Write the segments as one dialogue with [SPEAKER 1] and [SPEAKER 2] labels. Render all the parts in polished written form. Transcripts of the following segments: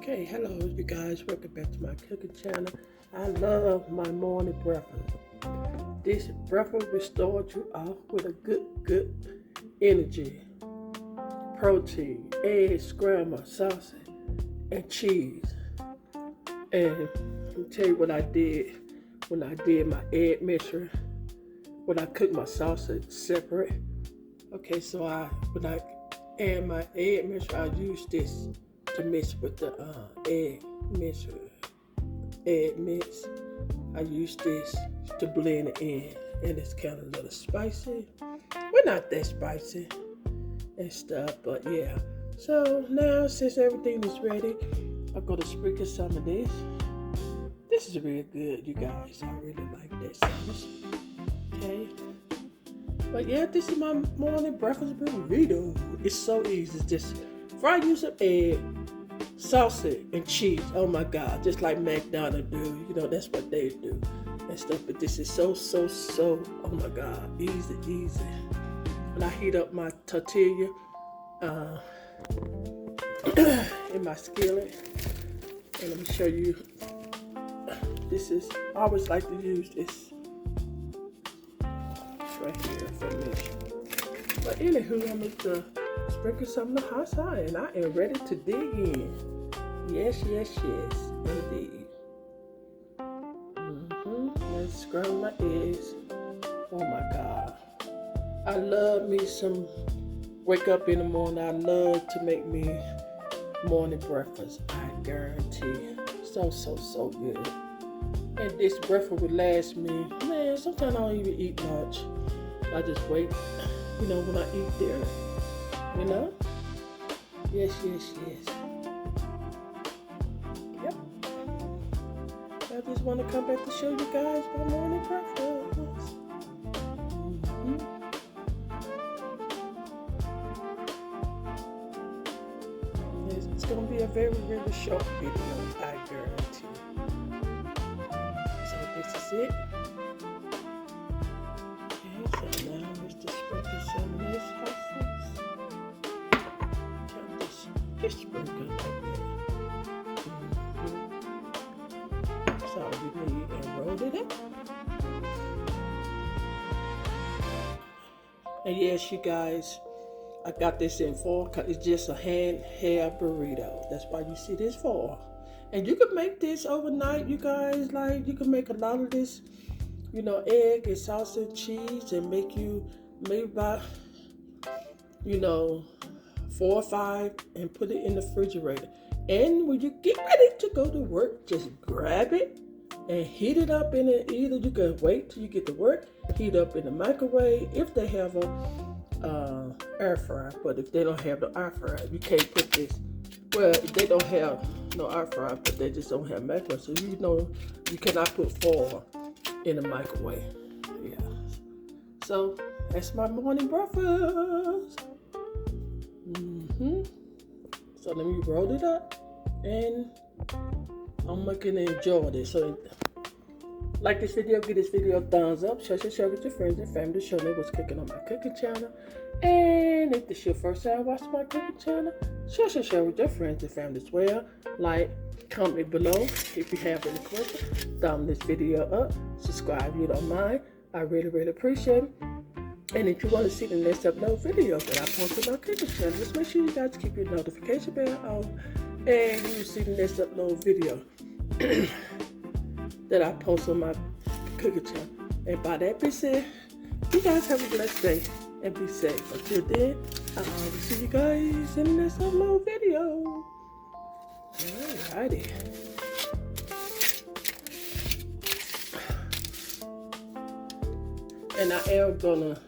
[SPEAKER 1] Okay, hello you guys, welcome back to my cooking channel. I love my morning breakfast. This breakfast will start you off with a good energy. Protein, eggs, scrambled, sausage, and cheese. And let me tell you what I did when I did my egg mixture. When I cooked my sausage separate. Okay, so when I add my egg mixture, I use this to mix with the egg mix. I use this to blend it in, and it's kind of a little spicy. Well, not that spicy and stuff, but yeah. So now, since everything is ready, I'm gonna sprinkle some of this. This is really good, you guys. I really like that sauce. Okay. But yeah, this is my morning breakfast burrito. It's so easy. Just fry you some egg, sausage, and cheese. Oh my God, just like McDonald's do. You know, that's what they do and stuff. But this is so, oh my God, easy. When I heat up my tortilla in my skillet, and let me show you. This is, I always like to use this right here for me. But anywho, I'm going to sprinkle some of the hot sauce, and I am ready to dig in. Yes, indeed. Let's scramble my eggs. Oh my God. I love me some, wake up in the morning, I love to make me morning breakfast. I guarantee. So good. And this breakfast would last me, man, sometimes I don't even eat much. I just wait, you know, when I eat dinner, you know? Yes. Yep. I just want to come back to show you guys my morning breakfast. It's going to be a very short video, I guarantee. So this is it. Okay, so now let's just sprinkle some of this hot sauce. Just sprinkle like that. That's all we need, and roll it up. And yes, you guys, I got this in foil because it's just a handheld burrito. That's why you see this foil. And you can make this overnight, you guys. Like, you can make a lot of this, you know, egg and sausage, cheese, and make you maybe about, you know, 4 or 5, and put it in the refrigerator. And when you get ready to go to work, just grab it and heat it up in it. Either you can wait till you get to work, heat up in the microwave if they have a air fryer. But if they don't have the air fryer, you can't put this. Well, if they don't have no air fryer, but they just don't have microwave, so you know you cannot put foil in the microwave. Yeah. So that's my morning breakfast. So let me roll it up, and I'm looking to enjoy this. So like this video, give this video a thumbs up, share with your friends and family to show them what's cooking on my cooking channel. And if this is your first time watching my cooking channel, share with your friends and family as well. Like, comment below if you have any questions. Thumb this video up, subscribe if you don't mind. I really appreciate it. And if you want to see the next upload video that I post on my cooking channel, just make sure you guys keep your notification bell on, and you will see the next upload video that I post on my cooking channel. And by that being said, you guys have a blessed day and be safe. Until then, I'll see you guys in the next upload video. Alrighty. And I am gonna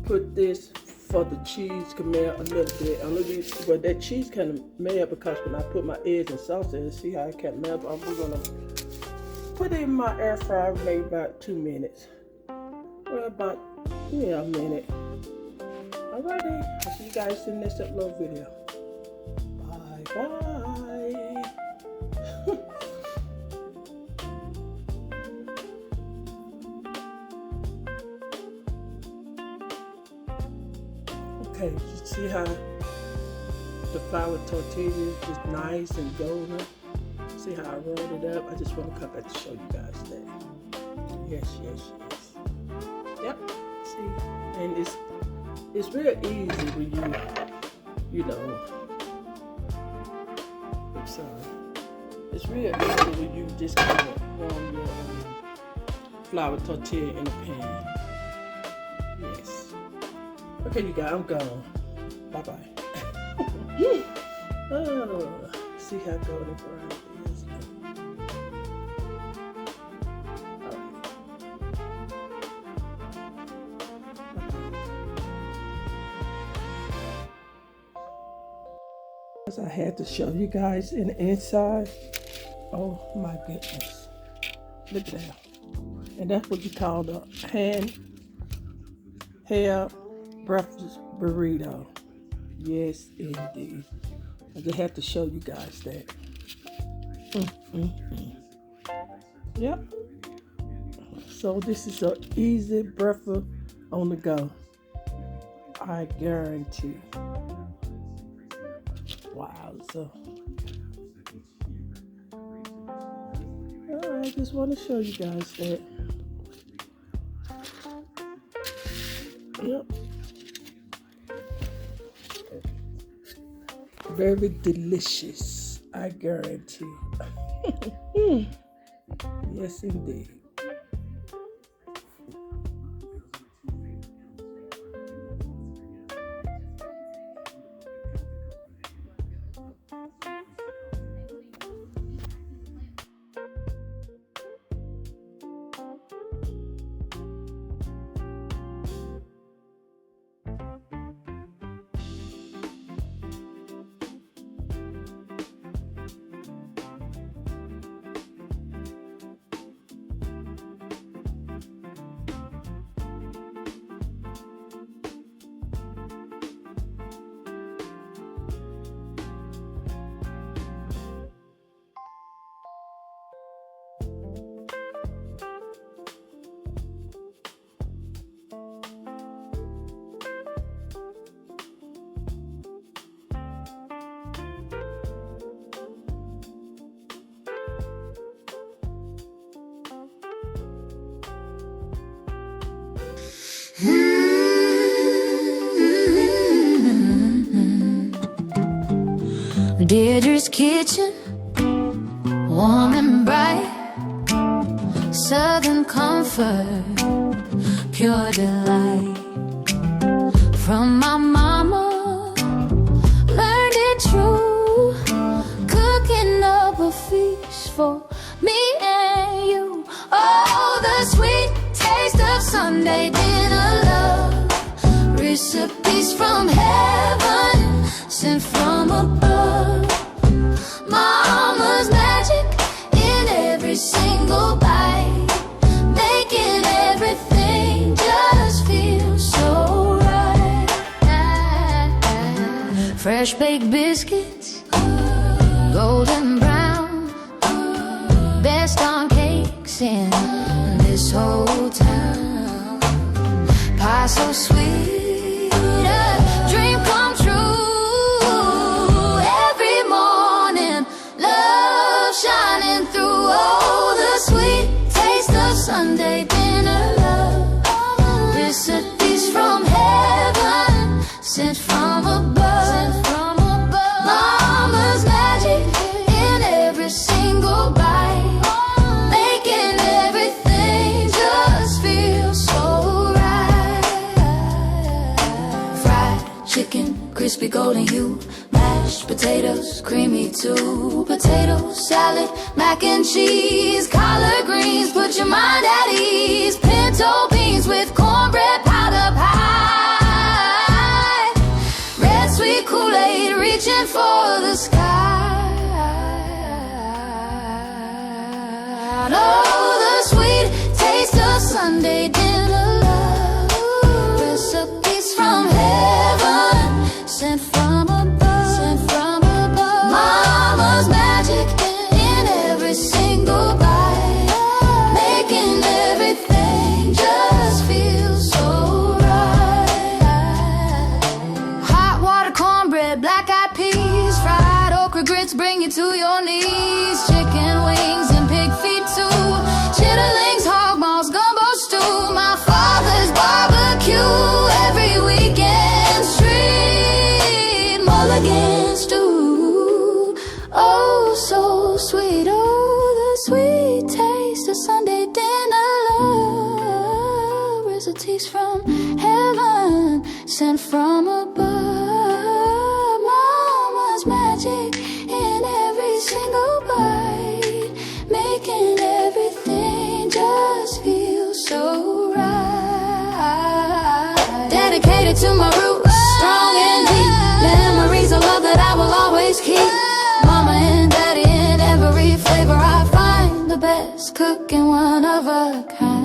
[SPEAKER 1] put this for the cheese to melt a little bit. But that cheese kind of melt because when I put my eggs and sausage, see how it can melt. I'm gonna put it in my air fryer maybe about 2 minutes. Well, about a minute. Alrighty, I'll see you guys in the next upload video. Bye. Okay, you see how the flour tortillas just nice and golden. See how I rolled it up? I just want to come back to show you guys that. Yes. Yep. See, and it's real easy when you know. I'm sorry. It's real easy when you just kind of warm your flour tortilla in the pan. Yes. Okay, you guys, I'm gone. Bye bye. Oh, see how golden brown it is. I had to show you guys in the inside. Oh my goodness. Look at that. And that's what you call the hair breakfast burrito. Yes, indeed. I just have to show you guys that. Yep. So this is an easy breakfast on the go. I guarantee. Wow. So I just want to show you guys that. Yep. Very delicious, I guarantee. Yes, indeed.
[SPEAKER 2] Deirdre's kitchen, warm and bright, southern comfort, pure delight. From my mama, learned it true, cooking up a feast for me and you. Oh, the sweet taste of Sunday dinner love, recipes from heaven, sent from above. Mama's magic in every single bite, making everything just feel so right. Fresh baked biscuits, golden brown, best on cakes in this whole town. Pie so sweet, a dream come true. Every morning, love shining through. Oh, the sweet taste of Sunday dinner love, recipes from heaven, sent from above. Mama's magic in every single bite, making everything just feel so right. Fried chicken, crispy golden hue, mashed potatoes, creamy too. Potato salad, mac and cheese, collard greens, put your mind at ease. Pinto beans with cornbread powder pie, red sweet Kool-Aid reaching for the sky. Oh, the sweet taste of Sunday dinner love, recipes from heaven, sent from above. Mama's magic in every single bite, making everything just favorites bring you to your knees. Chicken wings and pig feet too. Chitterlings, hog balls, gumbo stew. My father's barbecue every weekend. Street mulligan stew. Oh, so sweet. Oh, the sweet taste of Sunday dinner. Love recipes from heaven, sent from above. Mama's magic in every single bite, making everything just feel so right. Dedicated to my roots, strong and deep. Memories of love that I will always keep. Mama and daddy in every flavor I find. The best cooking, one of a kind.